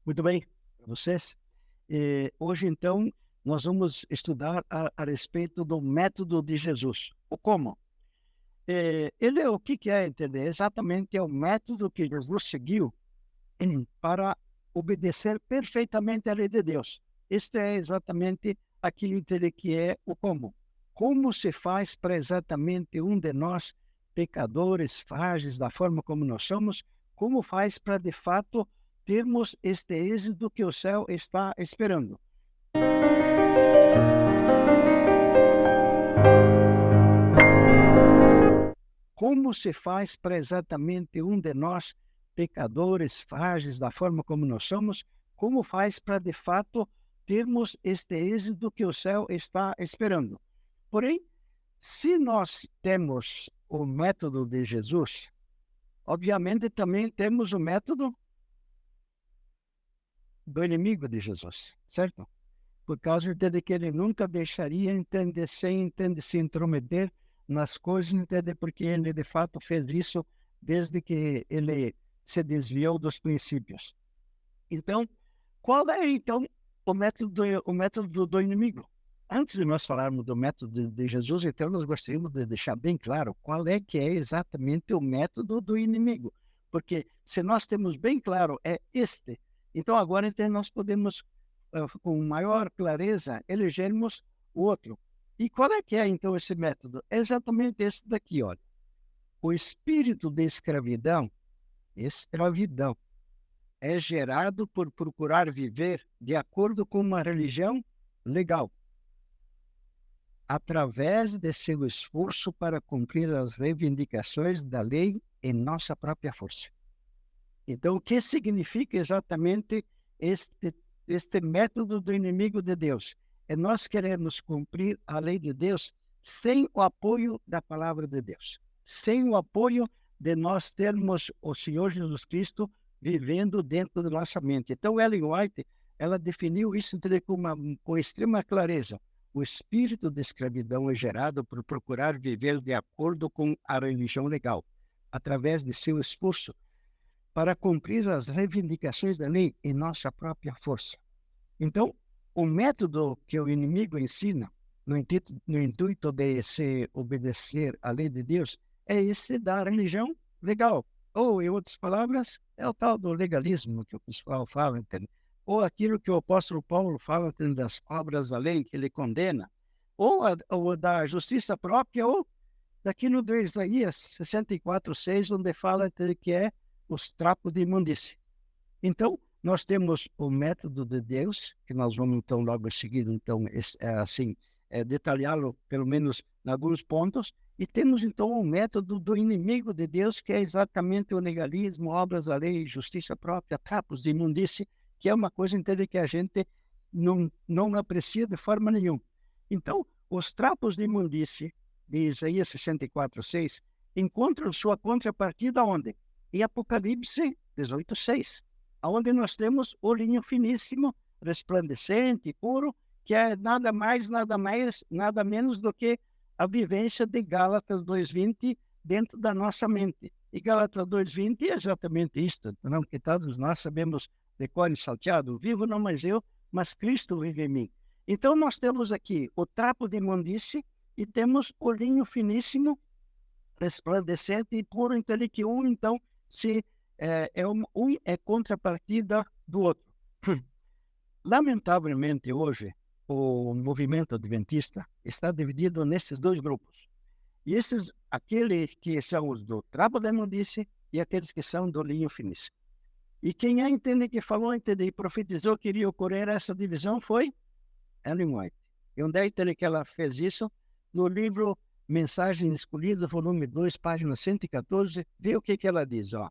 Muito bem, para vocês. Hoje, então, nós vamos estudar a respeito do método de Jesus. O como? Ele é o que é entender? Exatamente é o método que Jesus seguiu para obedecer perfeitamente à lei de Deus. Este é exatamente aquilo entender que é o como. Como se faz para exatamente um de nós, pecadores, frágeis, da forma como nós somos, como faz para, de fato, termos este êxito que o céu está esperando? Como se faz para exatamente um de nós, pecadores, frágeis, da forma como nós somos, como faz para, de fato, termos este êxito que o céu está esperando? Porém, se nós temos o método de Jesus, obviamente também temos o método do inimigo de Jesus, certo? Por causa de que ele nunca deixaria entender, sem entender, se intrometer nas coisas, entender, porque ele de fato fez isso desde que ele se desviou dos princípios. Então, qual é então o método do inimigo? Antes de nós falarmos do método de Jesus, então nós gostaríamos de deixar bem claro qual é que é exatamente o método do inimigo. Porque se nós temos bem claro é este, então agora então nós podemos com maior clareza elegermos o outro. E qual é que é então esse método? É exatamente esse daqui, olha. O espírito de escravidão é gerado por procurar viver de acordo com uma religião legal, através de seu esforço para cumprir as reivindicações da lei em nossa própria força. Então, o que significa exatamente este método do inimigo de Deus? É nós queremos cumprir a lei de Deus sem o apoio da palavra de Deus, sem o apoio de nós termos o Senhor Jesus Cristo vivendo dentro da nossa mente. Então, Ellen White, ela definiu isso com extrema clareza. O espírito de escravidão é gerado por procurar viver de acordo com a religião legal, através de seu esforço para cumprir as reivindicações da lei em nossa própria força. Então, o método que o inimigo ensina, no intuito de se obedecer à lei de Deus, é esse da religião legal. Ou, em outras palavras, é o tal do legalismo que o pessoal fala, entende? Ou aquilo que o apóstolo Paulo fala das obras da lei que ele condena, ou da justiça própria, ou daquilo do Isaías 64:6, onde fala que é os trapos de imundície. Então, nós temos o método de Deus, que nós vamos então logo a seguir, então, detalhá-lo pelo menos em alguns pontos, e temos então o método do inimigo de Deus, que é exatamente o legalismo, obras da lei, justiça própria, trapos de imundície, que é uma coisa entende, que a gente não aprecia de forma nenhuma. Então, os trapos de imundície de Isaías 64:6 encontram sua contrapartida onde? Em Apocalipse 18:6, onde nós temos o linho finíssimo, resplandecente, puro, que é nada mais, nada menos do que a vivência de Gálatas 2:20 dentro da nossa mente. E Gálatas 2:20 é exatamente isto, não que todos nós sabemos de cor e salteado, vivo não mais eu, mas Cristo vive em mim. Então nós temos aqui o trapo de imundície e temos o linho finíssimo, resplandecente e puro, entende que um então se um é contrapartida do outro. Lamentavelmente, hoje, o movimento adventista está dividido nesses dois grupos. E aqueles que são os do trapo da imundície e aqueles que são do linho finíssimo. E quem entende que falou, entende, e profetizou que iria ocorrer essa divisão foi Ellen White. E onde é que ela fez isso? No livro Mensagem Escolhida, volume 2, página 114, vê o que ela diz, ó.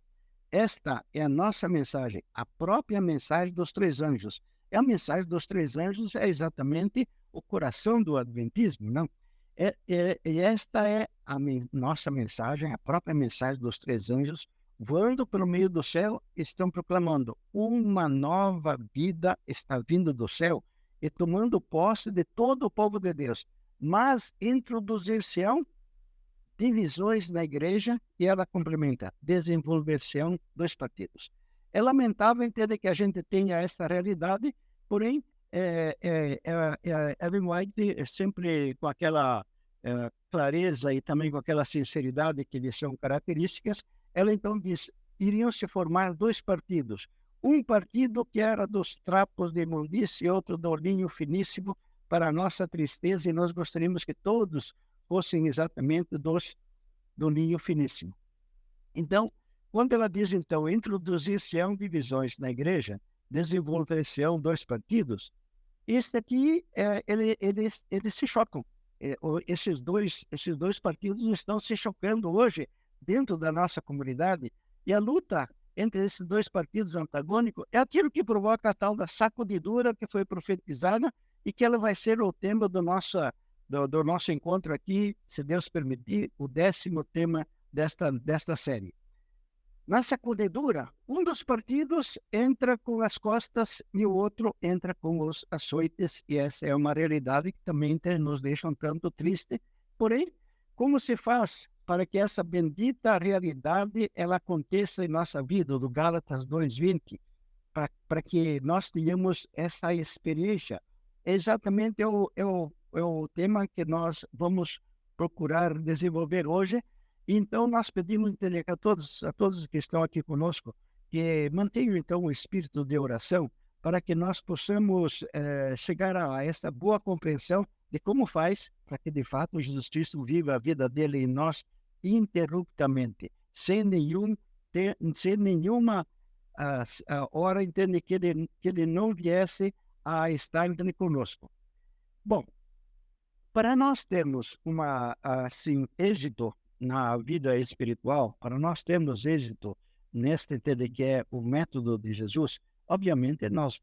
Esta é a nossa mensagem, a própria mensagem dos três anjos. A mensagem dos três anjos é exatamente o coração do adventismo, não? Esta é a nossa mensagem, a própria mensagem dos três anjos, voando pelo meio do céu, estão proclamando: uma nova vida está vindo do céu e tomando posse de todo o povo de Deus. Mas introduzir-se-ão divisões na igreja, e ela complementa: desenvolver-se-ão dois partidos. É lamentável entender que a gente tenha essa realidade, porém, Ellen White, sempre com aquela clareza e também com aquela sinceridade que lhe são características, ela então diz, iriam se formar dois partidos. Um partido que era dos trapos de imundície e outro do linho finíssimo, para a nossa tristeza, e nós gostaríamos que todos fossem exatamente do linho finíssimo. Então, quando ela diz, então, introduzir-se-ão divisões na igreja, desenvolver-se-ão dois partidos, este aqui, eles se chocam. Esses dois partidos estão se chocando hoje dentro da nossa comunidade, e a luta entre esses dois partidos antagônicos é aquilo que provoca a tal da sacudidura que foi profetizada e que ela vai ser o tema do nosso encontro aqui, se Deus permitir, o 10º tema desta série. Na sacudidura, um dos partidos entra com as costas e o outro entra com os açoites, e essa é uma realidade que também nos deixa um tanto triste. Porém, como se faz para que essa bendita realidade ela aconteça em nossa vida, do Gálatas 2:20, para que nós tenhamos essa experiência? Exatamente o tema que nós vamos procurar desenvolver hoje. Então, nós pedimos entender a todos que estão aqui conosco que mantenham, então, o espírito de oração para que nós possamos chegar a essa boa compreensão de como faz para que, de fato, Jesus Cristo viva a vida dele em nós interruptamente, sem nenhuma hora entende que ele não viesse a estar entre conosco. Bom, para nós termos êxito na vida espiritual, para nós termos êxito neste entender que é o método de Jesus, obviamente nós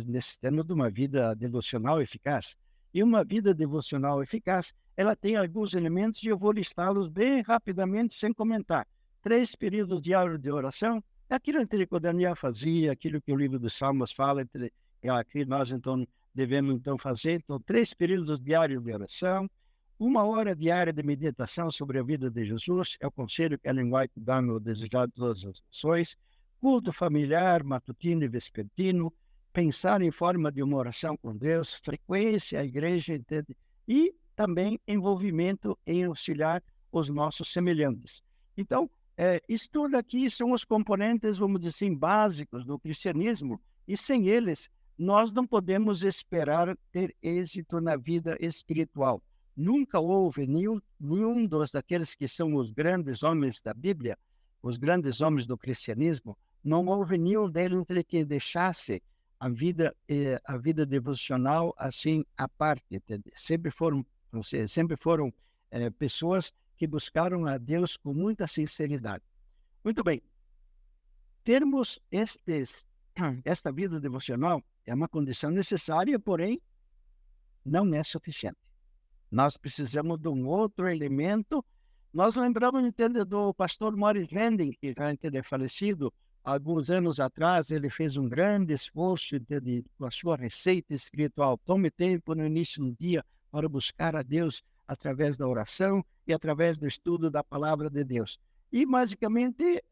necessitamos de uma vida devocional eficaz. E uma vida devocional eficaz, ela tem alguns elementos e eu vou listá-los bem rapidamente, sem comentar. 3 períodos diários de oração, aquilo que o Daniel fazia, aquilo que o livro dos Salmos fala, que nós então devemos então fazer. Então, 3 períodos diários de oração, 1 hora diária de meditação sobre a vida de Jesus, é o conselho que Ellen White dá no Desejado de Todas as Nações, culto familiar, matutino e vespertino, pensar em forma de uma oração com Deus, frequência à igreja, entende? E também envolvimento em auxiliar os nossos semelhantes. Então, isso tudo aqui são os componentes, vamos dizer assim, básicos do cristianismo, e sem eles, nós não podemos esperar ter êxito na vida espiritual. Nunca houve nenhum daqueles que são os grandes homens da Bíblia, os grandes homens do cristianismo, não houve nenhum deles que deixasse a vida devocional assim à parte. Sempre foram pessoas que buscaram a Deus com muita sinceridade. Muito bem. Termos esta vida devocional é uma condição necessária, porém não é suficiente. Nós precisamos de um outro elemento. Nós lembramos, entende, do pastor Morris Landing, que já é falecido alguns anos atrás. Ele fez um grande esforço com a sua receita espiritual. Tome tempo no início do dia para buscar a Deus através da oração e através do estudo da palavra de Deus. E, basicamente,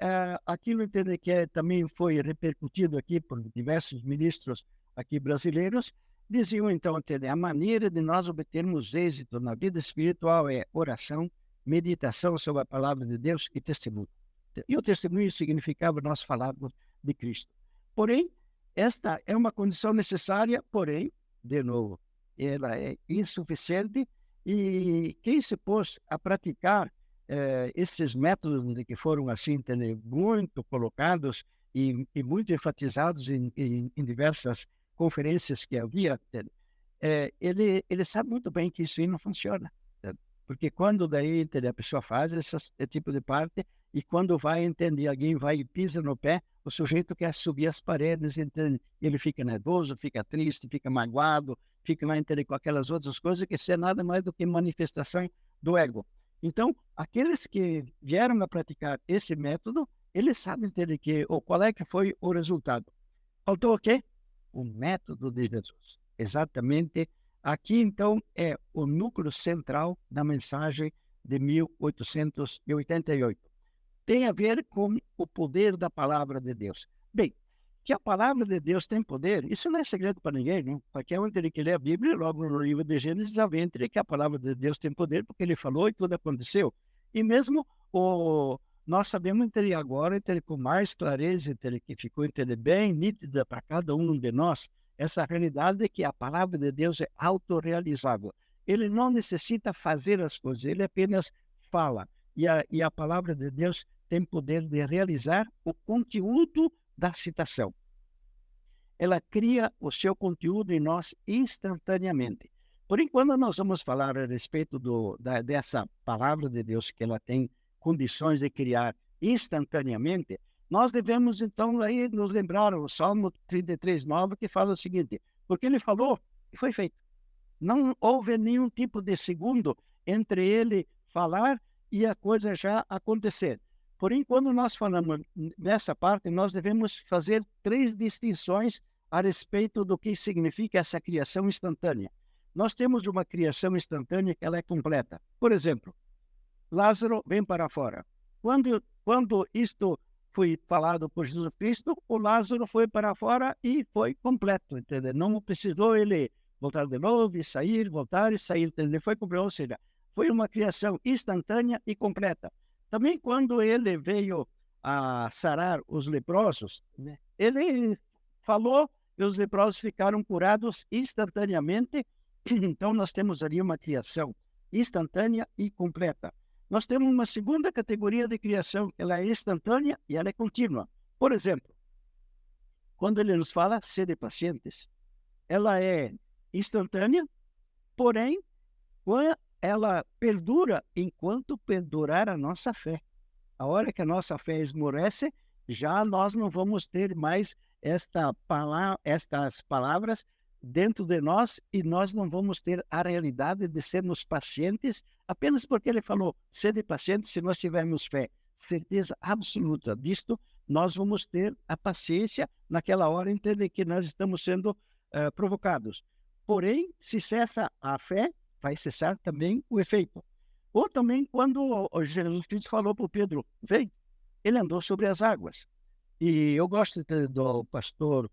aquilo entende, que também foi repercutido aqui por diversos ministros aqui brasileiros, diziam, então, a maneira de nós obtermos êxito na vida espiritual é oração, meditação sobre a palavra de Deus e testemunho. E o testemunho significava nós falarmos de Cristo. Porém, esta é uma condição necessária, porém, de novo, ela é insuficiente, e quem se pôs a praticar esses métodos que foram assim muito colocados e muito enfatizados em diversas conferências que havia, ele sabe muito bem que isso aí não funciona. Porque quando daí a pessoa faz esse tipo de parte, e quando vai, alguém vai e pisa no pé, o sujeito quer subir as paredes, ele fica nervoso, fica triste, fica magoado, fica lá com aquelas outras coisas, que isso é nada mais do que manifestação do ego. Então, aqueles que vieram a praticar esse método, eles sabem qual é que foi o resultado. Faltou o quê? O método de Jesus. Exatamente. Aqui, então, é o núcleo central da mensagem de 1888. Tem a ver com o poder da palavra de Deus. Bem, que a palavra de Deus tem poder, isso não é segredo para ninguém, não. Qualquer um que lê a Bíblia, logo no livro de Gênesis, já vê entre que a palavra de Deus tem poder, porque ele falou e tudo aconteceu. E mesmo nós sabemos entre agora, entre com mais clareza, entre que ficou entre bem nítida para cada um de nós, essa realidade de que a palavra de Deus é autorrealizável. Ele não necessita fazer as coisas, ele apenas fala. E a palavra de Deus tem poder de realizar o conteúdo da citação. Ela cria o seu conteúdo em nós instantaneamente. Por enquanto, nós vamos falar a respeito dessa palavra de Deus, que ela tem condições de criar instantaneamente. Nós devemos, então, aí nos lembrar o Salmo 33:9, que fala o seguinte: porque ele falou e foi feito. Não houve nenhum tipo de segundo entre ele falar e a coisa já acontecer. Porém, quando nós falamos nessa parte, nós devemos fazer 3 distinções a respeito do que significa essa criação instantânea. Nós temos uma criação instantânea que ela é completa. Por exemplo, Lázaro vem para fora. Quando isto foi falado por Jesus Cristo, o Lázaro foi para fora e foi completo, entendeu? Não precisou ele voltar de novo e sair, voltar e sair. Ele foi completo, ou seja, foi uma criação instantânea e completa. Também quando ele veio a sarar os leprosos, né, ele falou e os leprosos ficaram curados instantaneamente. Então nós temos ali uma criação instantânea e completa. Nós temos uma segunda categoria de criação, ela é instantânea e ela é contínua. Por exemplo, quando ele nos fala, sede pacientes, ela é instantânea, porém, ela perdura enquanto perdurar a nossa fé. A hora que a nossa fé esmorece, já nós não vamos ter mais estas palavras dentro de nós e nós não vamos ter a realidade de sermos pacientes apenas porque ele falou, sede pacientes se nós tivermos fé. Certeza absoluta disto, nós vamos ter a paciência naquela hora em que nós estamos sendo provocados. Porém, se cessa a fé, vai cessar também o efeito. Ou também quando Jesus Cristo falou para o Pedro, vem, ele andou sobre as águas. E eu gosto do pastor,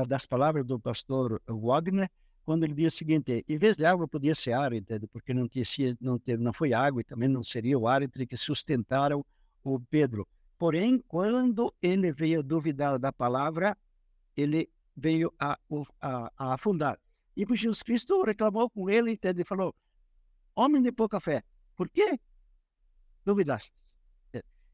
das palavras do pastor Wagner, quando ele diz o seguinte, em vez de água podia ser ar, entende? Porque não foi água e também não seria o ar entre que sustentaram o Pedro. Porém, quando ele veio duvidar da palavra, ele veio a afundar. E Jesus Cristo reclamou com ele, entende? E falou, homem de pouca fé, por que duvidaste?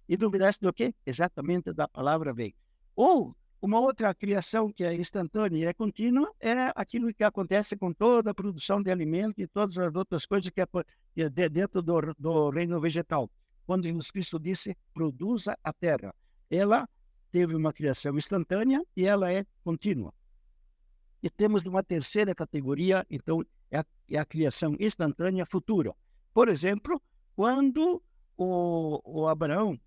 E duvidaste do quê? Exatamente da palavra veio. Ou uma outra criação que é instantânea e é contínua é aquilo que acontece com toda a produção de alimento e todas as outras coisas que é dentro do reino vegetal. Quando Jesus Cristo disse, produza a terra. Ela teve uma criação instantânea e ela é contínua. E temos uma terceira categoria, então, é a criação instantânea futura. Por exemplo, quando o Abraão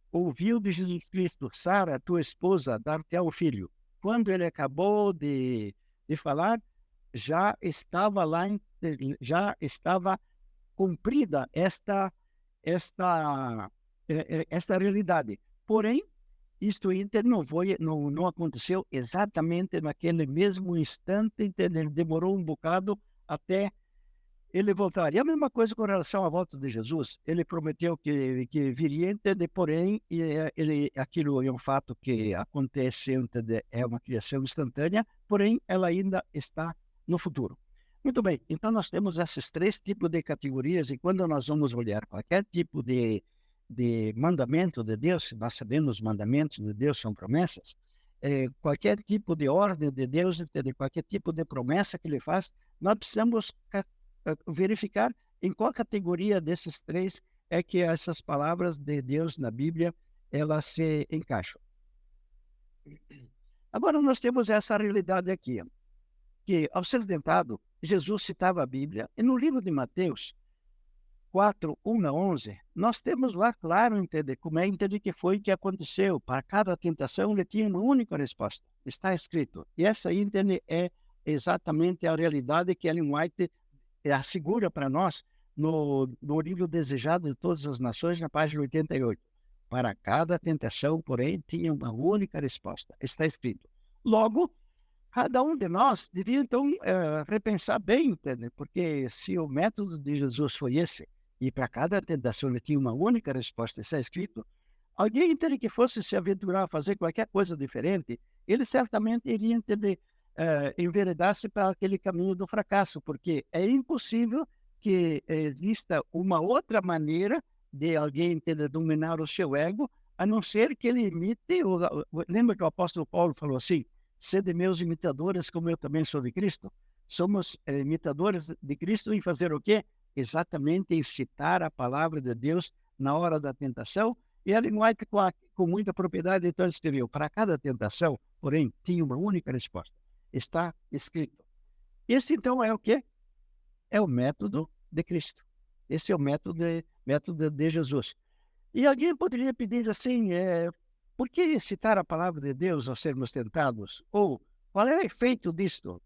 ouviu de Jesus Cristo, Sara, tua esposa, dar-te um filho. Quando ele acabou de falar, já estava cumprida esta realidade. Porém, isto não aconteceu exatamente naquele mesmo instante, entendeu? Demorou um bocado até ele voltar. E a mesma coisa com relação à volta de Jesus. Ele prometeu que viria, entende? Porém, aquilo é um fato que acontece, entende? É uma criação instantânea, porém, ela ainda está no futuro. Muito bem, então nós temos esses 3 tipos de categorias, e quando nós vamos olhar qualquer tipo de mandamento de Deus, nós sabemos os mandamentos de Deus são promessas, qualquer tipo de ordem de Deus, entende? Qualquer tipo de promessa que ele faz, nós precisamos verificar em qual categoria desses 3 é que essas palavras de Deus na Bíblia, elas se encaixam. Agora nós temos essa realidade aqui, que ao ser tentado, Jesus citava a Bíblia, e no livro de Mateus 4, 1 a 11, nós temos lá claro, entender como é entender que foi que aconteceu. Para cada tentação, ele tinha uma única resposta. Está escrito. E essa entende é exatamente a realidade que Ellen White assegura para nós no livro Desejado de Todas as Nações, na página 88. Para cada tentação, porém, tinha uma única resposta. Está escrito. Logo, cada um de nós devia, então, repensar bem, entende? Porque se o método de Jesus foi esse, e para cada tentação ele tinha uma única resposta, está escrito, alguém, entende, que fosse se aventurar a fazer qualquer coisa diferente, ele certamente iria, entender, enveredar-se para aquele caminho do fracasso, porque é impossível que exista uma outra maneira de alguém, entender, dominar o seu ego, a não ser que ele imite. Lembra que o apóstolo Paulo falou assim: sede meus imitadores, como eu também sou de Cristo. Somos imitadores de Cristo em fazer o quê? Exatamente em citar a palavra de Deus na hora da tentação. E Ellen White, com muita propriedade, então escreveu: para cada tentação, porém, tinha uma única resposta. Está escrito. Esse, então, é o quê? É o método de Cristo. Esse é o método de Jesus. E alguém poderia pedir assim, por que citar a palavra de Deus ao sermos tentados? Ou qual é o efeito disto?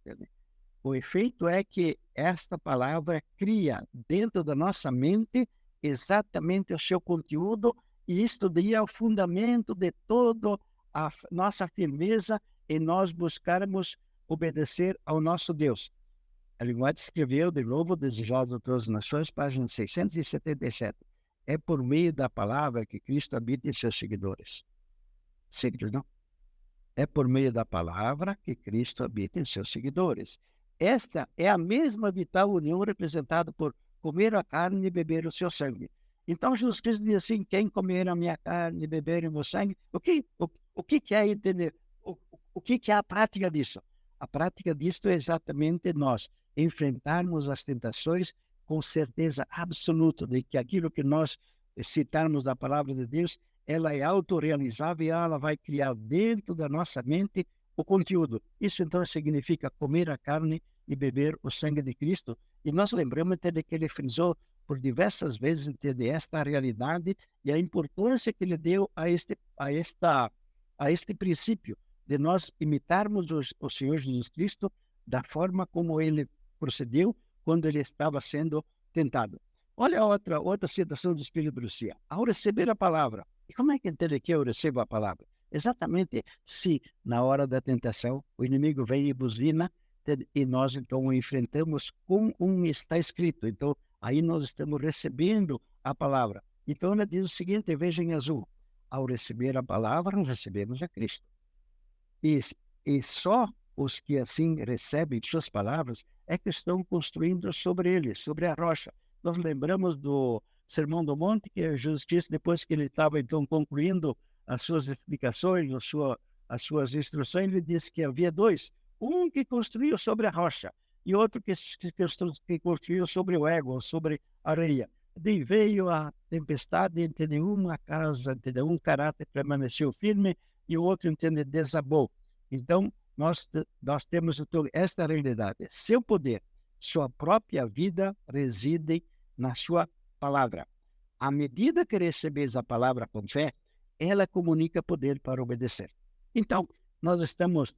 O efeito é que esta palavra cria dentro da nossa mente exatamente o seu conteúdo, e isto daria o fundamento de toda a nossa firmeza em nós buscarmos obedecer ao nosso Deus. Ellen White escreveu de novo, Desejosos de Todas as Nações, página 677. É por meio da palavra que Cristo habita em seus seguidores. Simples, não? É por meio da palavra que Cristo habita em seus seguidores. Esta é a mesma vital união representada por comer a carne e beber o seu sangue. Então, Jesus Cristo diz assim: quem comer a minha carne e beber o meu sangue, o que é entender? O que é a prática disso? A prática disto é exatamente nós enfrentarmos as tentações com certeza absoluta de que aquilo que nós citarmos da palavra de Deus, ela é autorrealizável e ela vai criar dentro da nossa mente o conteúdo. Isso, então, significa comer a carne e beber o sangue de Cristo. E nós lembramos até que ele frisou por diversas vezes, entender esta realidade e a importância que ele deu a este princípio de nós imitarmos o Senhor Jesus Cristo da forma como ele procedeu quando ele estava sendo tentado. Olha outra citação do Espírito Brucia. Ao receber a palavra, e como é que entende que eu recebo a palavra? Exatamente se na hora da tentação o inimigo vem e buzina, e nós então o enfrentamos com está escrito. Então aí nós estamos recebendo a palavra. Então ela diz o seguinte, veja em azul: ao receber a palavra, nós recebemos a Cristo. E só os que assim recebem suas palavras é que estão construindo sobre ele, sobre a rocha. Nós lembramos do Sermão do Monte, que Jesus Cristo, depois que ele estava então concluindo as suas explicações, as suas instruções, ele disse que havia dois: um que construiu sobre a rocha e outro que construiu sobre o ego, sobre a areia. Daí veio a tempestade, entende, uma casa, entende, um caráter permaneceu firme e o outro, entende, desabou. Então, nós temos então esta realidade. Seu poder, sua própria vida reside na sua palavra. À medida que recebeis a palavra com fé, ela comunica poder para obedecer. Então, nós estamos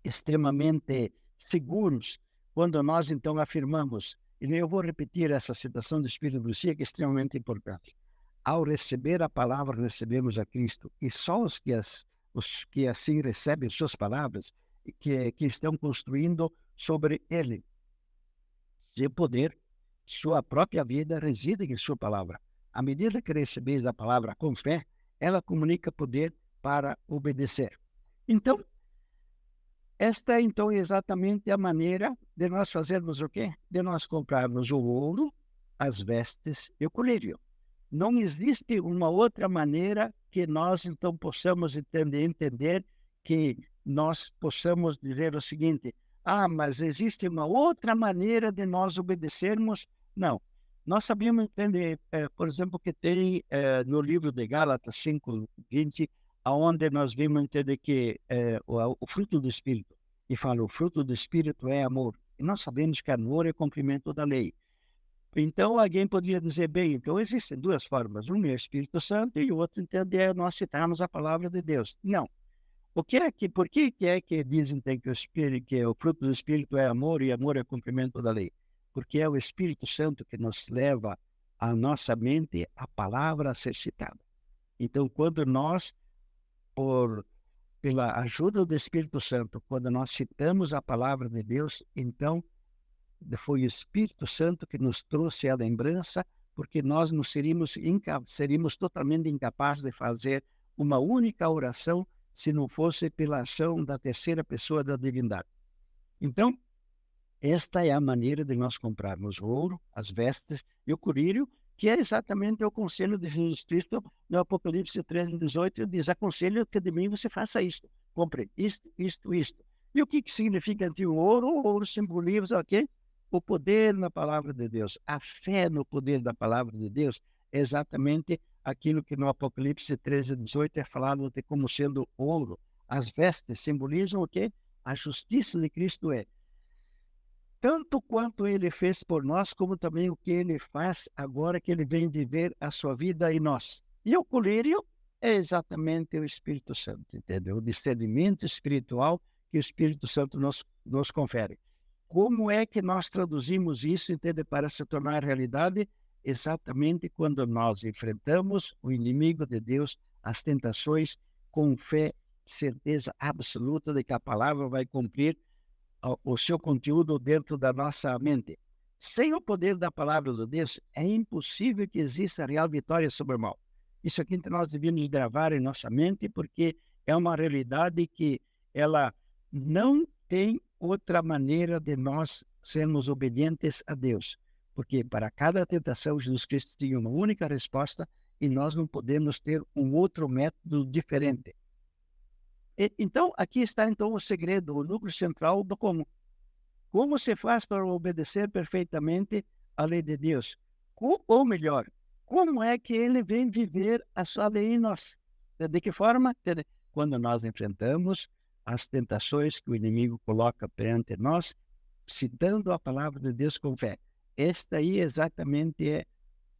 extremamente seguros quando nós então afirmamos, e eu vou repetir essa citação do Espírito Brucia, que é extremamente importante. Ao receber a palavra, recebemos a Cristo, e só os que assim recebem suas palavras, que estão construindo sobre ele. Seu poder, sua própria vida reside em sua palavra. À medida que recebeis a palavra com fé, ela comunica poder para obedecer. Então, esta é então exatamente a maneira de nós fazermos o quê? De nós comprarmos o ouro, as vestes e o colírio. Não existe uma outra maneira que nós então possamos entender que nós possamos dizer o seguinte: mas existe uma outra maneira de nós obedecermos? Não. Nós sabemos entender, por exemplo, que tem no livro de Gálatas 5:20, onde nós vimos entender que o fruto do Espírito, e fala, o fruto do Espírito é amor. E nós sabemos que amor é cumprimento da lei. Então, alguém poderia dizer, bem, então existem duas formas. Um é o Espírito Santo e o outro, entende, é nós citarmos a palavra de Deus. Não. Por que é que dizem que o fruto do Espírito é amor e amor é cumprimento da lei? Porque é o Espírito Santo que nos leva à nossa mente a palavra a ser citada. Então, quando nós, pela ajuda do Espírito Santo, quando nós citamos a palavra de Deus, então foi o Espírito Santo que nos trouxe a lembrança, porque nós não seríamos totalmente incapazes de fazer uma única oração se não fosse pela ação da terceira pessoa da divindade. Então, esta é a maneira de nós comprarmos o ouro, as vestes e o colírio, que é exatamente o conselho de Jesus Cristo no Apocalipse 13:18. Ele diz: aconselho que de mim você faça isto, compre isto, isto, isto. E o que significa então o ouro? O ouro simboliza o quê? O poder na palavra de Deus. A fé no poder da palavra de Deus é exatamente aquilo que no Apocalipse 13:18 é falado de como sendo ouro. As vestes simbolizam o quê? A justiça de Cristo é tanto quanto ele fez por nós, como também o que ele faz agora que ele vem viver a sua vida em nós. E o colírio é exatamente o Espírito Santo, entendeu? O discernimento espiritual que o Espírito Santo nos confere. Como é que nós traduzimos isso, entende, para se tornar realidade? Exatamente quando nós enfrentamos o inimigo de Deus, as tentações, com fé, certeza absoluta de que a palavra vai cumprir o seu conteúdo dentro da nossa mente. Sem o poder da palavra de Deus, é impossível que exista real vitória sobre o mal. Isso aqui nós devemos gravar em nossa mente, porque é uma realidade que ela não tem outra maneira de nós sermos obedientes a Deus. Porque para cada tentação, Jesus Cristo tinha uma única resposta e nós não podemos ter um outro método diferente. Então, aqui está então o segredo, o núcleo central do como. Como se faz para obedecer perfeitamente a lei de Deus? Ou melhor, como é que ele vem viver a sua lei em nós? De que forma? Quando nós enfrentamos as tentações que o inimigo coloca perante nós, citando a palavra de Deus com fé. Esta aí exatamente é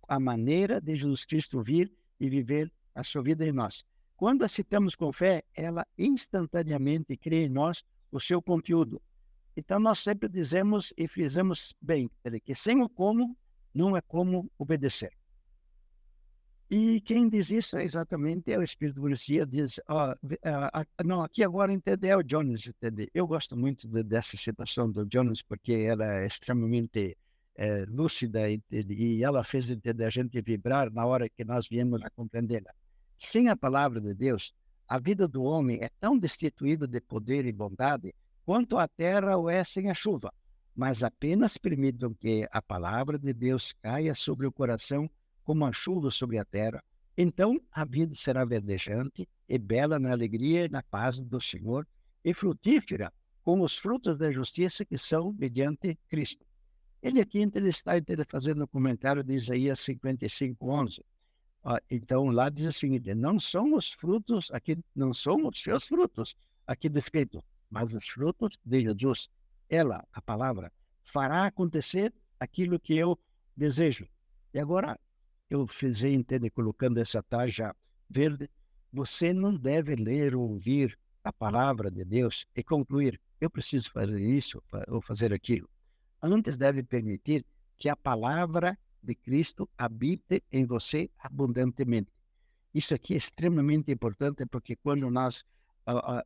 a maneira de Jesus Cristo vir e viver a sua vida em nós. Quando a citamos com fé, ela instantaneamente cria em nós o seu conteúdo. Então, nós sempre dizemos e frisamos bem que sem o como, não é como obedecer. E quem diz isso é exatamente o Espírito de Profecia, diz, não, aqui agora entende, é o Jones, entende? Eu gosto muito dessa citação do Jones, porque ela é extremamente lúcida, entende? E ela fez entender a gente vibrar na hora que nós viemos a compreendê-la. Sem a palavra de Deus, a vida do homem é tão destituída de poder e bondade quanto a terra o é sem a chuva. Mas apenas permitam que a palavra de Deus caia sobre o coração como a chuva sobre a terra. Então a vida será verdejante e bela na alegria e na paz do Senhor e frutífera com os frutos da justiça que são mediante Cristo. Ele aqui ele está fazendo um comentário de Isaías 55:11. Então, lá diz o seguinte: não são os frutos, aqui não são os seus frutos, aqui descrito, mas os frutos de Jesus. Ela, a palavra, fará acontecer aquilo que eu desejo. E agora, eu frisei, entende, colocando essa tarja verde, você não deve ler ou ouvir a palavra de Deus e concluir, eu preciso fazer isso ou fazer aquilo. Antes deve permitir que a palavra de Cristo habite em você abundantemente. Isso aqui é extremamente importante, porque quando nós,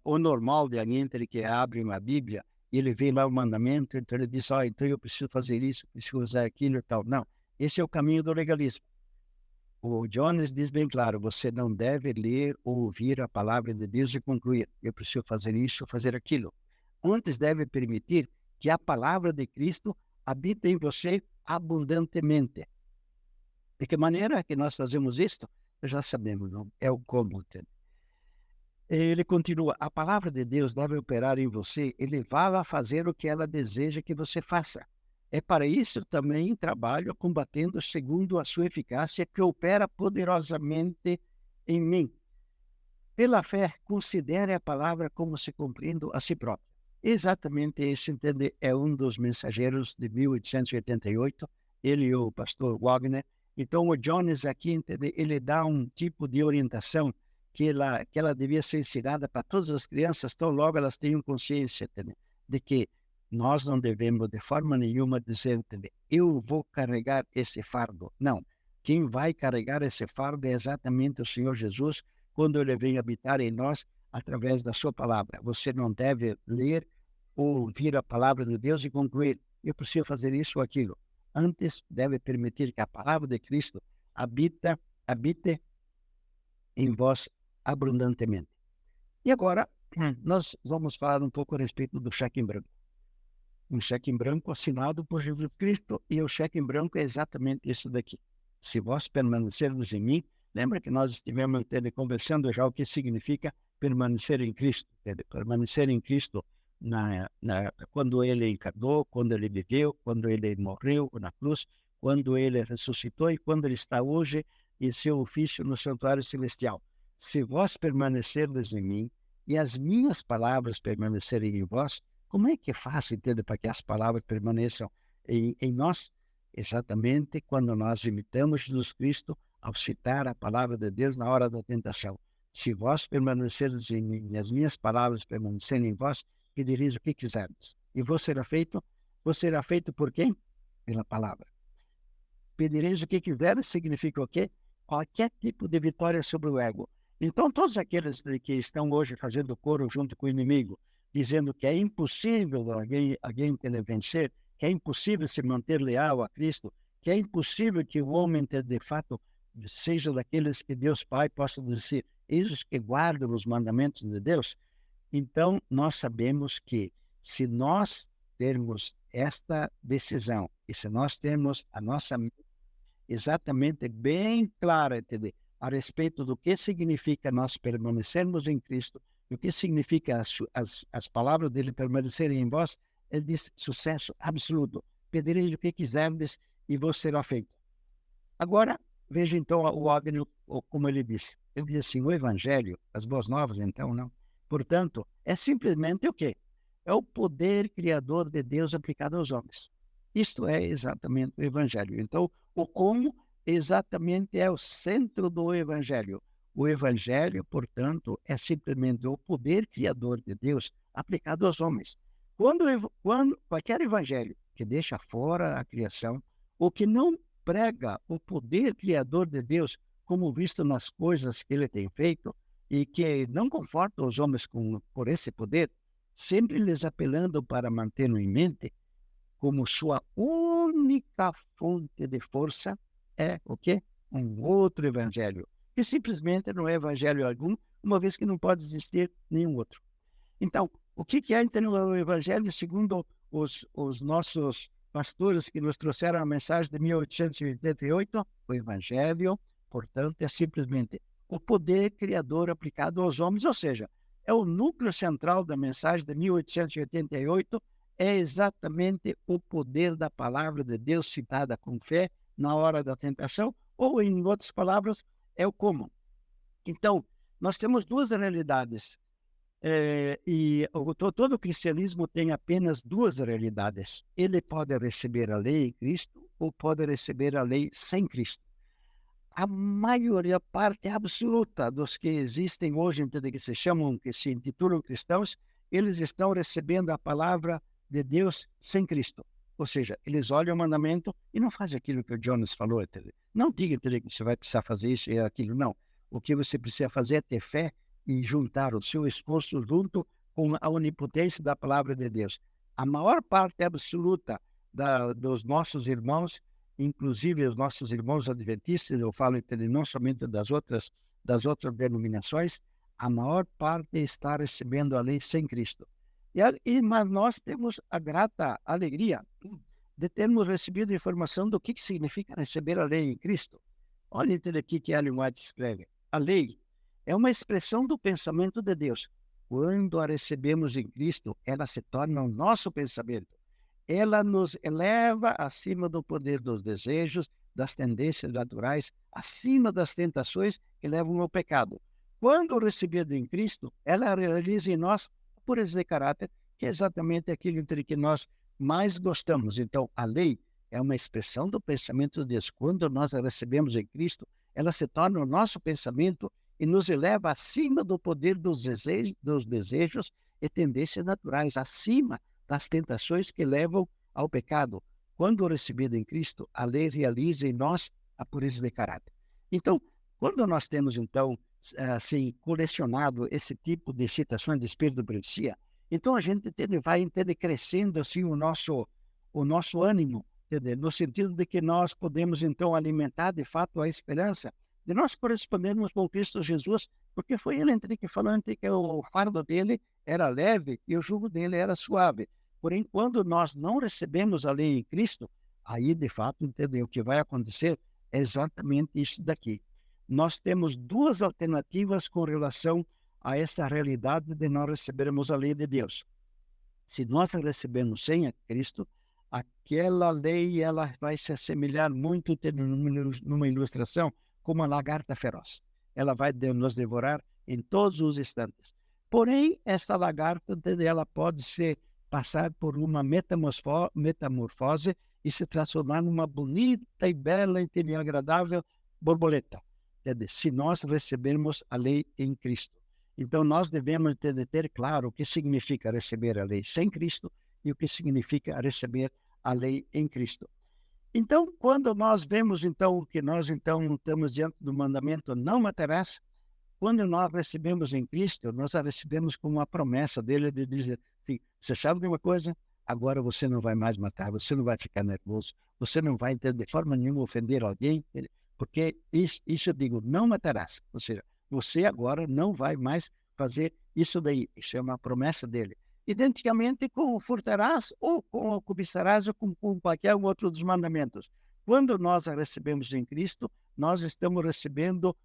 o normal de alguém que abre uma Bíblia, ele vê lá o mandamento, então ele diz, então eu preciso fazer isso, preciso usar aquilo e tal. Não, esse é o caminho do legalismo. O Jones diz bem claro, você não deve ler ou ouvir a palavra de Deus e concluir, eu preciso fazer isso, fazer aquilo. Antes deve permitir que a palavra de Cristo habite em você abundantemente. De que maneira que nós fazemos isto? Já sabemos, não? É o como. Ele continua, a palavra de Deus deve operar em você e levá-la a fazer o que ela deseja que você faça. É para isso também trabalho combatendo segundo a sua eficácia que opera poderosamente em mim. Pela fé, considere a palavra como se cumprindo a si própria. Exatamente isso, entende? É um dos mensageiros de 1888, ele e o pastor Wagner. Então, o Jones aqui, entende? Ele dá um tipo de orientação que ela devia ser ensinada para todas as crianças, tão logo elas tenham consciência, entende? De que nós não devemos de forma nenhuma dizer, entende? Eu vou carregar esse fardo. Não. Quem vai carregar esse fardo é exatamente o Senhor Jesus, quando Ele vem habitar em nós através da sua palavra. Você não deve ler ou ouvir a palavra de Deus e concluir, eu preciso fazer isso ou aquilo. Antes, deve permitir que a palavra de Cristo habite em vós abundantemente. E agora, nós vamos falar um pouco a respeito do cheque em branco. Um cheque em branco assinado por Jesus Cristo, e o cheque em branco é exatamente isso daqui. Se vós permanecerdes em mim, lembra que nós estivemos conversando já o que significa permanecer em Cristo. Permanecer em Cristo quando Ele encarnou, quando Ele viveu, quando Ele morreu na cruz, quando Ele ressuscitou e quando Ele está hoje em seu ofício no santuário celestial. Se vós permanecerdes em mim e as minhas palavras permanecerem em vós, como é que é fácil, entende, para que as palavras permaneçam em nós? Exatamente quando nós imitamos Jesus Cristo ao citar a palavra de Deus na hora da tentação. Se vós permanecerdes em mim e as minhas palavras permanecerem em vós, pedireis o que quiserdes. E vos será feito por quem? Pela palavra. Pedireis o que quiserdes significa o quê? Qualquer tipo de vitória sobre o ego. Então, todos aqueles que estão hoje fazendo coro junto com o inimigo, dizendo que é impossível alguém vencer, que é impossível se manter leal a Cristo, que é impossível que o homem, de fato, seja daqueles que Deus Pai possa dizer, eles que guardam os mandamentos de Deus. Então, nós sabemos que se nós termos esta decisão, e se nós termos a nossa exatamente bem clara, entender, a respeito do que significa nós permanecermos em Cristo, o que significa as palavras dele permanecerem em vós, ele diz sucesso absoluto. Pedireis o que quiserdes e vos será feito. Agora, veja então o Agnew, como ele diz. Ele diz assim, o Evangelho, as boas novas, então, não. Portanto, é simplesmente o quê? É o poder criador de Deus aplicado aos homens. Isto é exatamente o Evangelho. Então, o como exatamente é o centro do Evangelho. O Evangelho, portanto, é simplesmente o poder criador de Deus aplicado aos homens. Quando qualquer Evangelho que deixa fora a criação, ou que não prega o poder criador de Deus como visto nas coisas que ele tem feito, e que não conforta os homens por esse poder, sempre lhes apelando para mantê-lo em mente, como sua única fonte de força é o quê? Um outro evangelho, que simplesmente não é evangelho algum, uma vez que não pode existir nenhum outro. Então, o que é então o evangelho segundo os nossos pastores que nos trouxeram a mensagem de 1888? O evangelho, portanto, é simplesmente o poder criador aplicado aos homens, ou seja, é o núcleo central da mensagem de 1888, é exatamente o poder da palavra de Deus citada com fé na hora da tentação, ou, em outras palavras, é o como. Então, nós temos duas realidades, todo o cristianismo tem apenas duas realidades. Ele pode receber a lei em Cristo ou pode receber a lei sem Cristo. A maioria, parte absoluta dos que existem hoje, que se intitulam cristãos, eles estão recebendo a palavra de Deus sem Cristo. Ou seja, eles olham o mandamento e não fazem aquilo que o Jonas falou. Não diga que você vai precisar fazer isso e aquilo, não. O que você precisa fazer é ter fé e juntar o seu esforço junto com a onipotência da palavra de Deus. A maior parte absoluta dos nossos irmãos, inclusive os nossos irmãos adventistas, eu falo não somente das outras denominações, a maior parte está recebendo a lei sem Cristo. Mas nós temos a grata alegria de termos recebido informação do que significa receber a lei em Cristo. Olha aqui que Ellen White escreve. A lei é uma expressão do pensamento de Deus. Quando a recebemos em Cristo, ela se torna o nosso pensamento. Ela nos eleva acima do poder dos desejos, das tendências naturais, acima das tentações que levam ao pecado. Quando recebida em Cristo, ela realiza em nós a pureza de caráter, que é exatamente aquilo entre que nós mais gostamos. Então, a lei é uma expressão do pensamento de Deus. Quando nós a recebemos em Cristo, ela se torna o nosso pensamento e nos eleva acima do poder dos desejos e tendências naturais, acima das tentações que levam ao pecado. Quando recebida em Cristo, a lei realiza em nós a pureza de caráter. Então, quando nós temos, então, assim, colecionado esse tipo de citações de Espírito de profecia, então a gente vai entender, crescendo assim o nosso ânimo, entendeu? No sentido de que nós podemos, então, alimentar de fato a esperança de nós correspondermos com Cristo Jesus, porque foi ele que falou que o fardo dele era leve e o jugo dele era suave. Porém, quando nós não recebemos a lei em Cristo, aí, de fato, entendeu? O que vai acontecer é exatamente isso daqui. Nós temos duas alternativas com relação a essa realidade de nós recebermos a lei de Deus. Se nós recebemos sem a Cristo, aquela lei ela vai se assemelhar muito, numa ilustração, como uma lagarta feroz. Ela vai nos devorar em todos os instantes. Porém, essa lagarta ela pode passar por uma metamorfose e se transformar numa bonita e bela e agradável borboleta, se nós recebermos a lei em Cristo. Então, nós devemos ter claro o que significa receber a lei sem Cristo e o que significa receber a lei em Cristo. Então, quando nós vemos, então, que nós, então, estamos diante do mandamento não matarás, quando nós recebemos em Cristo, nós a recebemos como uma promessa dele de dizer assim, você sabe de uma coisa? Agora você não vai mais matar, você não vai ficar nervoso, você não vai, de forma nenhuma, ofender alguém, porque isso eu digo, não matarás. Ou seja, você agora não vai mais fazer isso daí. Isso é uma promessa dele. Identicamente com o furtarás, ou com o cobiçarás, ou com qualquer outro dos mandamentos. Quando nós a recebemos em Cristo, nós estamos recebendo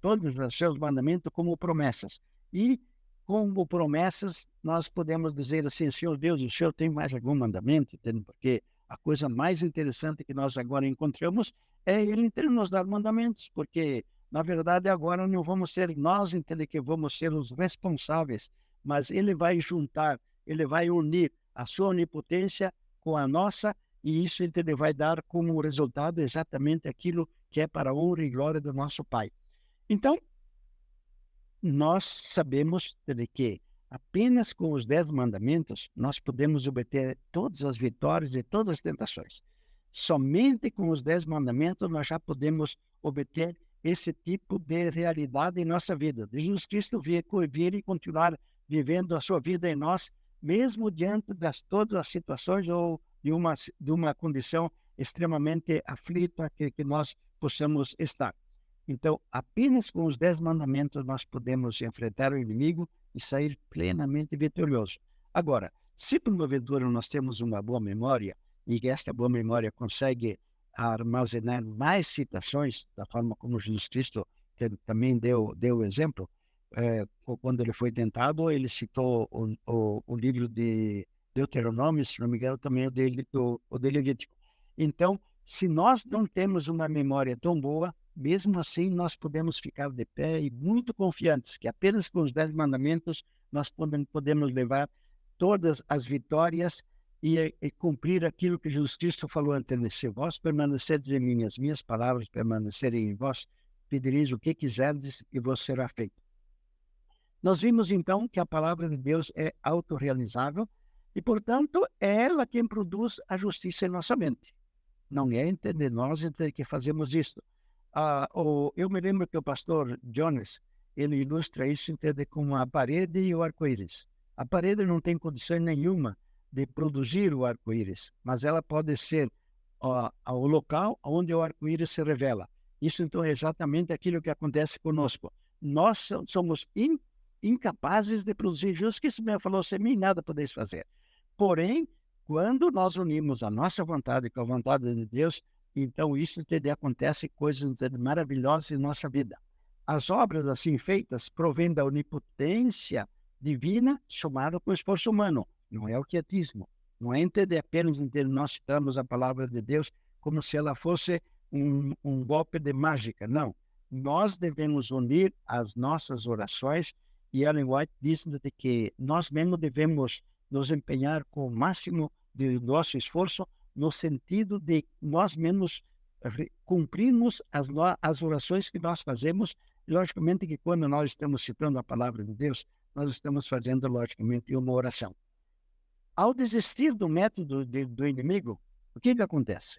todos os seus mandamentos como promessas. E, como promessas, nós podemos dizer assim, Senhor Deus, o Senhor tem mais algum mandamento? Porque a coisa mais interessante que nós agora encontramos é Ele ter nos dado mandamentos, porque, na verdade, agora não vamos ser nós, que vamos ser os responsáveis, mas Ele vai juntar, Ele vai unir a sua onipotência com a nossa, e isso Ele vai dar como resultado exatamente aquilo que é para a honra e glória do nosso Pai. Então, nós sabemos que apenas com os 10 mandamentos nós podemos obter todas as vitórias e todas as tentações. Somente com os 10 mandamentos nós já podemos obter esse tipo de realidade em nossa vida. Jesus Cristo vir e continuar vivendo a sua vida em nós, mesmo diante de todas as situações ou de uma condição extremamente aflita que nós possamos estar. Então, apenas com os 10 mandamentos nós podemos enfrentar o inimigo e sair plenamente vitorioso. Agora, se porventura nós temos uma boa memória e que esta boa memória consegue armazenar mais citações, da forma como Jesus Cristo também deu o exemplo, quando ele foi tentado, ele citou o livro de Deuteronômio, se não me engano, também o de Levítico. Então, se nós não temos uma memória tão boa, mesmo assim nós podemos ficar de pé e muito confiantes que apenas com os 10 mandamentos nós podemos levar todas as vitórias e cumprir aquilo que Jesus Cristo falou antes. Se vós permanecerdes em mim, as minhas palavras permanecerem em vós, pedireis o que quiserdes e vos será feito. Nós vimos então que a palavra de Deus é autorrealizável e, portanto, é ela quem produz a justiça em nossa mente. Não é entender nós que fazemos isso. Eu me lembro que o pastor Jones, ele ilustra isso com a parede e o arco-íris. A parede não tem condição nenhuma de produzir o arco-íris, mas ela pode ser o local onde o arco-íris se revela. Isso, então, é exatamente aquilo que acontece conosco. Nós somos incapazes de produzir. Jesus Cristo me falou, sem mim nada podeis fazer. Porém, quando nós unimos a nossa vontade com a vontade de Deus, então isso acontece coisas maravilhosas em nossa vida. As obras assim feitas provêm da onipotência divina somada com o esforço humano. Não é o quietismo. Não é apenas nós citamos a palavra de Deus como se ela fosse um golpe de mágica. Não. Nós devemos unir as nossas orações e Ellen White diz que nós mesmos devemos nos empenhar com o máximo do nosso esforço no sentido de nós mesmos cumprirmos as orações que nós fazemos. Logicamente que quando nós estamos citando a palavra de Deus, nós estamos fazendo, logicamente, uma oração. Ao desistir do método do inimigo, o que acontece?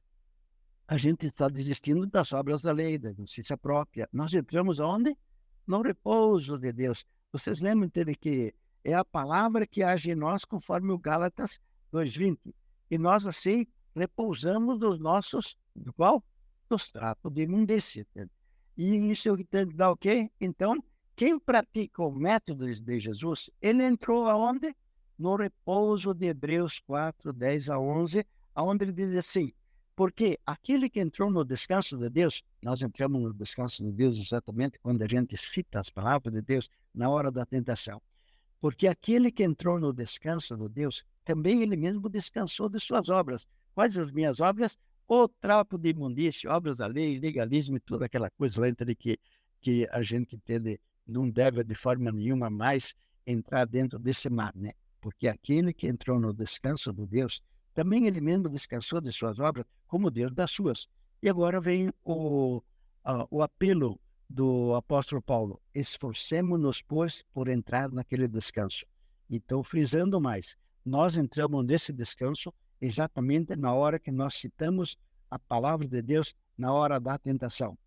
a gente está desistindo das obras da lei, da justiça própria. Nós entramos aonde? No repouso de Deus. Vocês lembram dele que é a palavra que age em nós, conforme o Gálatas 2:20. E nós, assim, repousamos dos nossos, do qual? Dos trapos de imundícia. Entende? E isso dá o quê? Então, quem pratica o método de Jesus, ele entrou aonde? No repouso de Hebreus 4:10-11, aonde ele diz assim: porque aquele que entrou no descanso de Deus, nós entramos no descanso de Deus exatamente quando a gente cita as palavras de Deus na hora da tentação. Porque aquele que entrou no descanso de Deus, também ele mesmo descansou de suas obras. Quais as minhas obras? O trapo de imundícia, obras da lei, legalismo e toda aquela coisa lá entre que a gente entende, não deve de forma nenhuma mais entrar dentro desse mar, né? Porque aquele que entrou no descanso de Deus, também ele mesmo descansou de suas obras, como Deus das suas. E agora vem o apelo do apóstolo Paulo: esforcemo-nos, pois, por entrar naquele descanso. Então, frisando mais, nós entramos nesse descanso exatamente na hora que nós citamos a palavra de Deus, na hora da tentação.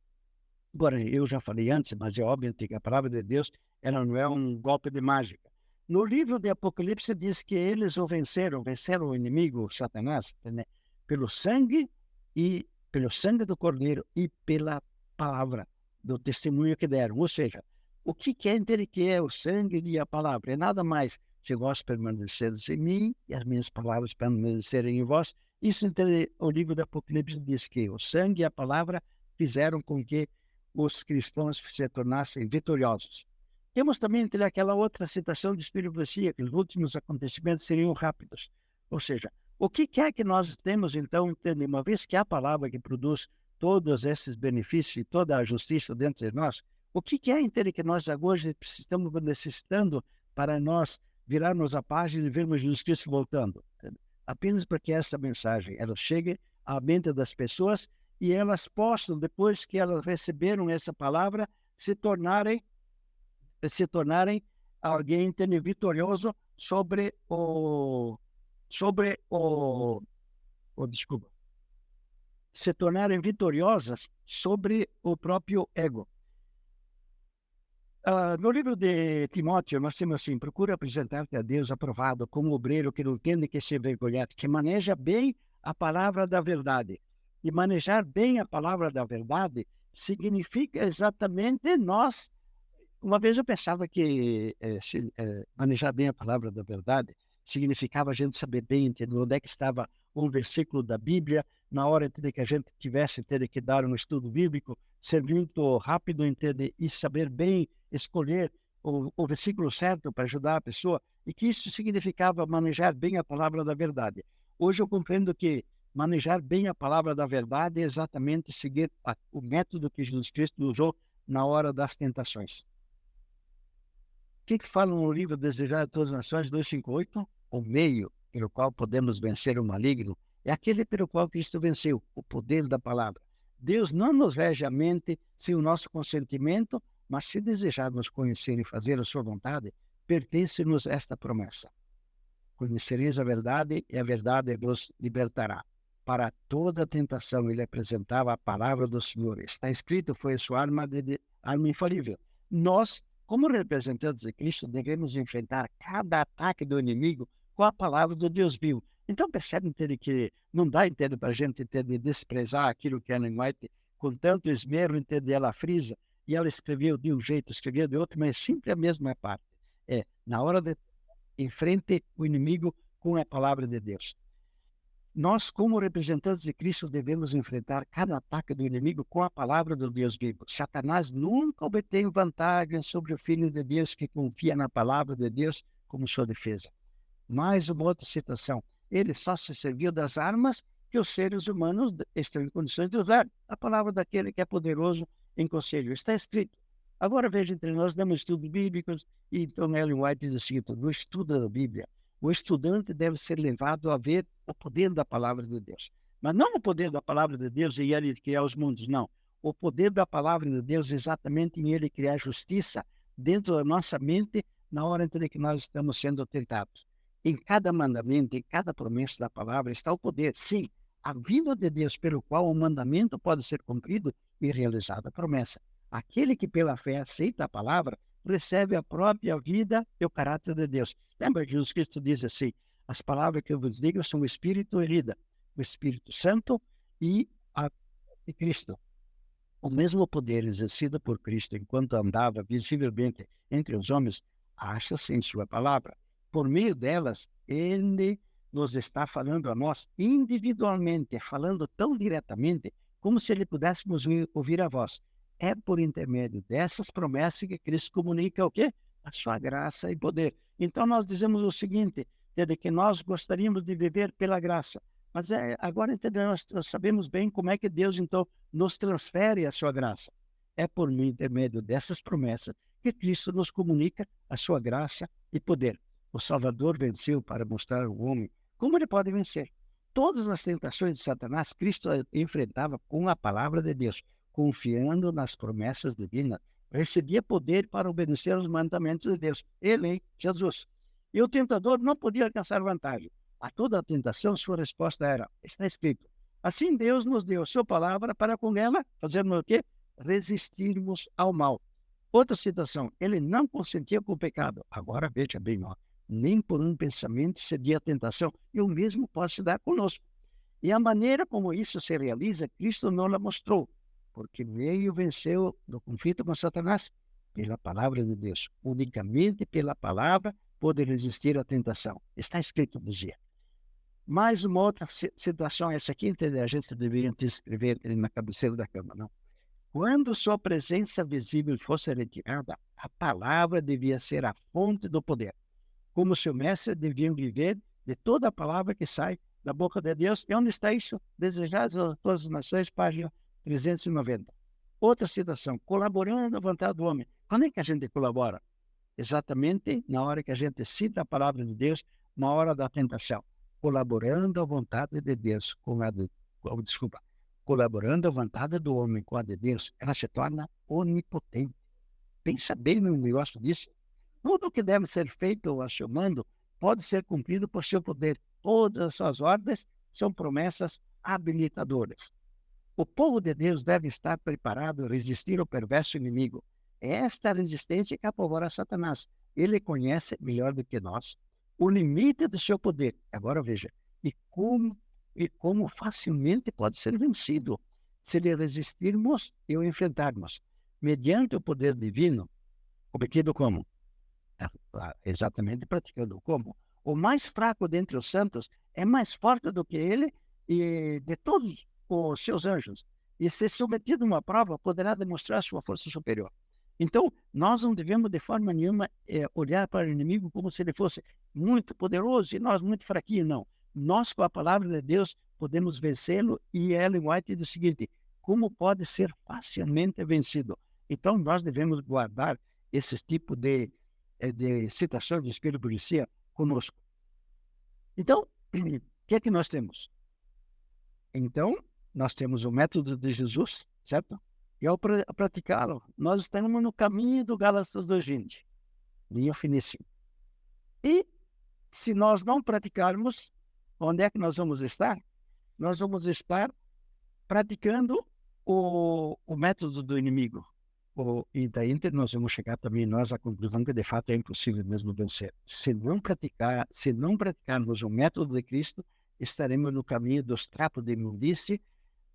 Agora, eu já falei antes, mas é óbvio que a palavra de Deus, ela não é um golpe de mágica. No livro de Apocalipse diz que eles venceram o inimigo, Satanás, né? pelo sangue do Cordeiro e pela palavra do testemunho que deram. Ou seja, o que quer entender que é o sangue e a palavra? É nada mais se vós permaneceres em mim e as minhas palavras permanecerem em vós. Isso o livro do Apocalipse diz que o sangue e a palavra fizeram com que os cristãos se tornassem vitoriosos. Temos também aquela outra citação de Espírito Profecia, que os últimos acontecimentos seriam rápidos. Ou seja, o que é que nós temos, então, uma vez que a palavra que produz todos esses benefícios e toda a justiça dentro de nós, o que é então que nós hoje estamos necessitando para nós virarmos a página e vermos Jesus Cristo voltando? Apenas para que essa mensagem ela chegue à mente das pessoas e elas possam, depois que elas receberam essa palavra, se tornarem alguém vitorioso sobre desculpa, se tornarem vitoriosas sobre o próprio ego. No livro de Timóteo, nós temos assim: procura apresentar-te a Deus aprovado, como obreiro que não tem que se envergonhar, que maneja bem a palavra da verdade. E manejar bem a palavra da verdade significa exatamente nós. Uma vez eu pensava que manejar bem a palavra da verdade significava a gente saber bem, entender onde é que estava um versículo da Bíblia, na hora que a gente tivesse que dar um estudo bíblico, ser muito rápido, entender e saber bem escolher o versículo certo para ajudar a pessoa, e que isso significava manejar bem a palavra da verdade. Hoje eu compreendo que manejar bem a palavra da verdade é exatamente seguir o método que Jesus Cristo usou na hora das tentações. O que fala no livro Desejar a Todas as Nações 2:5-8? O meio pelo qual podemos vencer o maligno é aquele pelo qual Cristo venceu, o poder da palavra. Deus não nos rege a mente sem o nosso consentimento, mas se desejarmos conhecer e fazer a sua vontade, pertence-nos esta promessa: conhecereis a verdade e a verdade vos libertará. Para toda tentação ele apresentava a palavra do Senhor. Está escrito, foi a sua arma infalível. Nós, como representantes de Cristo, devemos enfrentar cada ataque do inimigo com a palavra do Deus vivo. Então percebe que não dá para a gente desprezar aquilo que Ellen White, com tanto esmero, ela frisa, e ela escreveu de um jeito, escreveu de outro, mas sempre a mesma parte. Na hora de enfrente o inimigo com a palavra de Deus. Nós, como representantes de Cristo, devemos enfrentar cada ataque do inimigo com a palavra do Deus vivo. Satanás nunca obtém vantagem sobre o Filho de Deus que confia na palavra de Deus como sua defesa. Mais uma outra citação: ele só se serviu das armas que os seres humanos estão em condições de usar. A palavra daquele que é poderoso em conselho. Está escrito. Agora veja, entre nós damos estudos bíblicos, e então Ellen White diz o seguinte: no estudo da Bíblia, o estudante deve ser levado a ver o poder da palavra de Deus. Mas não o poder da palavra de Deus em ele criar os mundos, não. O poder da palavra de Deus exatamente em ele criar justiça dentro da nossa mente na hora em que nós estamos sendo tentados. Em cada mandamento, em cada promessa da palavra está o poder. Sim, a vida de Deus pelo qual o mandamento pode ser cumprido e realizada a promessa. Aquele que pela fé aceita a palavra, recebe a própria vida e o caráter de Deus. Lembra que Jesus Cristo diz assim, as palavras que eu vos digo são o Espírito e vida, o Espírito Santo e a de Cristo. O mesmo poder exercido por Cristo enquanto andava visivelmente entre os homens, acha-se em sua palavra. Por meio delas, ele nos está falando a nós individualmente, falando tão diretamente, como se ele pudéssemos ouvir a voz. É por intermédio dessas promessas que Cristo comunica o quê? A sua graça e poder. Então nós dizemos o seguinte, de que nós gostaríamos de viver pela graça. Mas agora nós sabemos bem como é que Deus, então, nos transfere a sua graça. É por intermédio dessas promessas que Cristo nos comunica a sua graça e poder. O Salvador venceu para mostrar ao homem como ele pode vencer. Todas as tentações de Satanás, Cristo enfrentava com a palavra de Deus, confiando nas promessas divinas. Recebia poder para obedecer aos mandamentos de Deus. Ele, Jesus. E o tentador não podia alcançar vantagem. A toda a tentação, sua resposta era, está escrito, assim Deus nos deu sua palavra para com ela fazermos o quê? Resistirmos ao mal. Outra citação, ele não consentia com o pecado. Agora veja bem, ó, nem por um pensamento cedia a tentação, e o mesmo pode se dar conosco. E a maneira como isso se realiza, Cristo não la mostrou, porque veio e venceu do conflito com Satanás pela palavra de Deus. Unicamente pela palavra pode resistir à tentação. Está escrito, dizia. Mais uma outra situação, essa aqui, a gente deveria escrever na cabeceira da cama, não? Quando sua presença visível fosse retirada, a palavra devia ser a fonte do poder. Como seu mestre devia viver de toda a palavra que sai da boca de Deus. E onde está isso? Desejados a todas as nações, página 390. Outra citação, colaborando à vontade do homem. Quando é que a gente colabora? Exatamente na hora que a gente cita a palavra de Deus, na hora da tentação. Colaborando à vontade de Deus com a de... colaborando à vontade do homem com a de Deus, ela se torna onipotente. Pensa bem no negócio disso. Tudo o que deve ser feito ou chamando pode ser cumprido por seu poder. Todas as suas ordens são promessas habilitadoras. O povo de Deus deve estar preparado a resistir ao perverso inimigo. É esta resistência que apavora Satanás. Ele conhece melhor do que nós o limite do seu poder. Agora veja, e como facilmente pode ser vencido se lhe resistirmos e o enfrentarmos. Mediante o poder divino, obtido como? Exatamente praticando como? O mais fraco dentre os santos é mais forte do que ele e de todos os seus anjos. E se submetido a uma prova, poderá demonstrar sua força superior. Então, nós não devemos de forma nenhuma olhar para o inimigo como se ele fosse muito poderoso e nós muito fraquinhos, não. Nós, com a palavra de Deus, podemos vencê-lo, e Ellen White diz o seguinte, como pode ser facilmente vencido? Então, nós devemos guardar esse tipo de citações do Espírito Profecia conosco. Então, o que é que nós temos? Então, nós temos o método de Jesus, certo? E ao praticá-lo, nós estamos no caminho do Gálatas 2:20, linha finíssima. E se nós não praticarmos, onde é que nós vamos estar? Nós vamos estar praticando o método do inimigo. E daí nós vamos chegar também nós à conclusão que de fato é impossível mesmo vencer. Se não praticarmos o método de Cristo, estaremos no caminho dos trapos de imundície,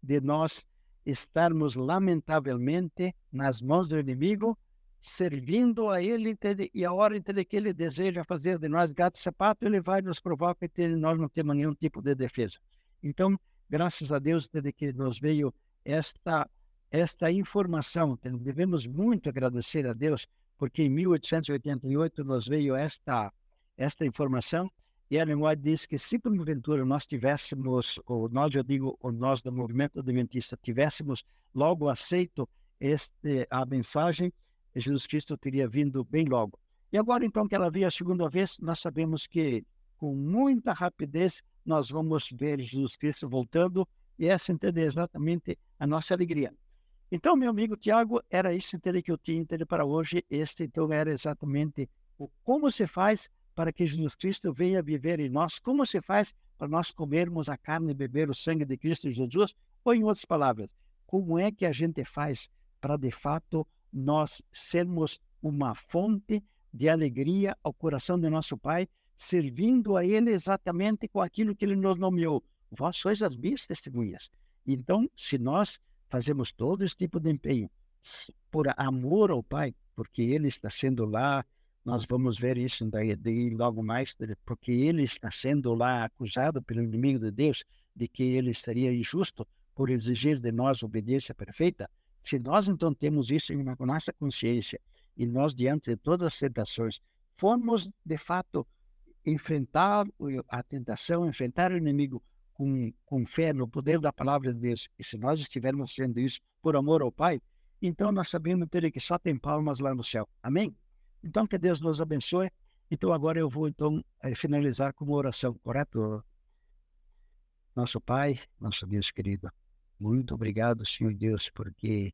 de nós estarmos lamentavelmente nas mãos do inimigo, servindo a ele, e a hora em que ele deseja fazer de nós gato e sapato, ele vai nos provocar e nós não temos nenhum tipo de defesa. Então, graças a Deus, desde que nos veio esta informação, devemos muito agradecer a Deus, porque em 1888 nos veio esta informação, e Ellen White diz que se porventura nós tivéssemos, ou nós, eu digo, ou nós do movimento adventista, tivéssemos logo aceito a mensagem, Jesus Cristo teria vindo bem logo. E agora, então, que ela veio a segunda vez, nós sabemos que, com muita rapidez, nós vamos ver Jesus Cristo voltando, e essa é exatamente a nossa alegria. Então, meu amigo Tiago, era isso que eu tinha para hoje. Este, então, era exatamente o como se faz para que Jesus Cristo venha viver em nós? Como se faz para nós comermos a carne e beber o sangue de Cristo Jesus? Ou, em outras palavras, como é que a gente faz para, de fato, nós sermos uma fonte de alegria ao coração de nosso Pai, servindo a Ele exatamente com aquilo que Ele nos nomeou? Vós sois as minhas testemunhas. Então, se nós fazemos todo esse tipo de empenho por amor ao Pai, porque Ele está sendo lá, nós vamos ver isso daí logo mais, porque Ele está sendo lá acusado pelo inimigo de Deus de que Ele seria injusto por exigir de nós obediência perfeita. Se nós então temos isso em nossa consciência e nós, diante de todas as tentações, formos de fato enfrentar a tentação, enfrentar o inimigo com fé no poder da palavra de Deus, e se nós estivermos fazendo isso por amor ao Pai, então nós sabemos que só tem palmas lá no céu. Amém? Então, que Deus nos abençoe. Então, agora eu vou finalizar com uma oração, correto? Nosso Pai, nosso Deus querido, muito obrigado, Senhor Deus, porque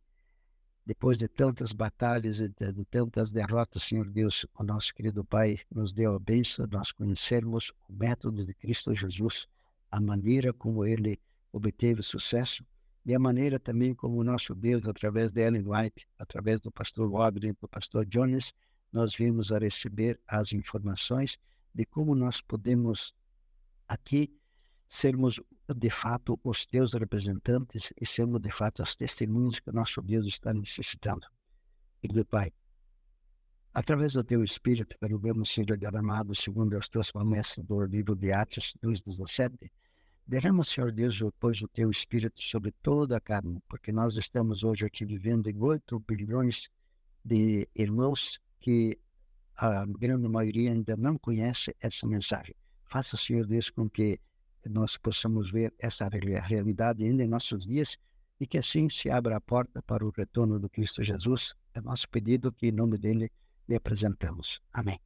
depois de tantas batalhas e de tantas derrotas, Senhor Deus, o nosso querido Pai nos deu a bênção de nós conhecermos o método de Cristo Jesus, a maneira como Ele obteve sucesso e a maneira também como o nosso Deus, através de Ellen White, através do pastor Wagner, do pastor Jones, nós vimos a receber as informações de como nós podemos aqui sermos de fato os teus representantes e sermos de fato as testemunhas que o nosso Deus está necessitando. Querido Pai, através do teu Espírito, que rogamos, Senhor derramado segundo as tuas promessas do livro de Atos 2,17, derrama, Senhor Deus, pois o teu Espírito sobre toda a carne, porque nós estamos hoje aqui vivendo em 8 bilhões de irmãos que a grande maioria ainda não conhece essa mensagem. Faça, Senhor Deus, com que nós possamos ver essa realidade ainda em nossos dias e que assim se abra a porta para o retorno do Cristo Jesus. É nosso pedido que em nome dele lhe apresentamos. Amém.